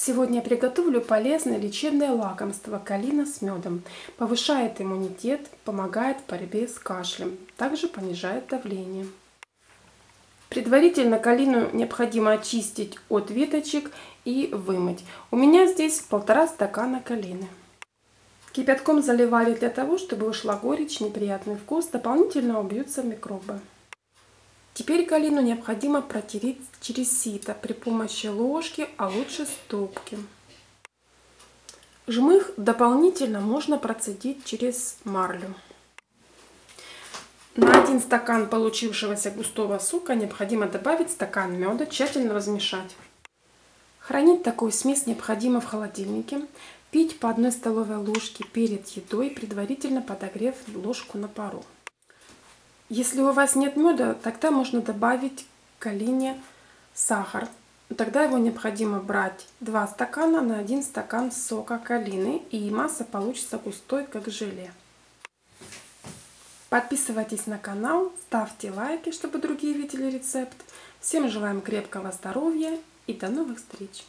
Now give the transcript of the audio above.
Сегодня я приготовлю полезное лечебное лакомство калина с медом. Повышает иммунитет, помогает в борьбе с кашлем, также понижает давление. Предварительно калину необходимо очистить от веточек и вымыть. У меня здесь 1,5 стакана калины. Кипятком заливали для того, чтобы ушла горечь, неприятный вкус, дополнительно убьются микробы. Теперь калину необходимо протереть через сито при помощи ложки, а лучше ступки. Жмых дополнительно можно процедить через марлю. На 1 стакан получившегося густого сока необходимо добавить стакан меда, тщательно размешать. Хранить такую смесь необходимо в холодильнике. Пить по 1 столовой ложке перед едой, предварительно подогрев ложку на пару. Если у вас нет меда, тогда можно добавить к калине сахар. Тогда его необходимо брать 2 стакана на 1 стакан сока калины, и масса получится густой, как желе. Подписывайтесь на канал, ставьте лайки, чтобы другие видели рецепт. Всем желаем крепкого здоровья и до новых встреч!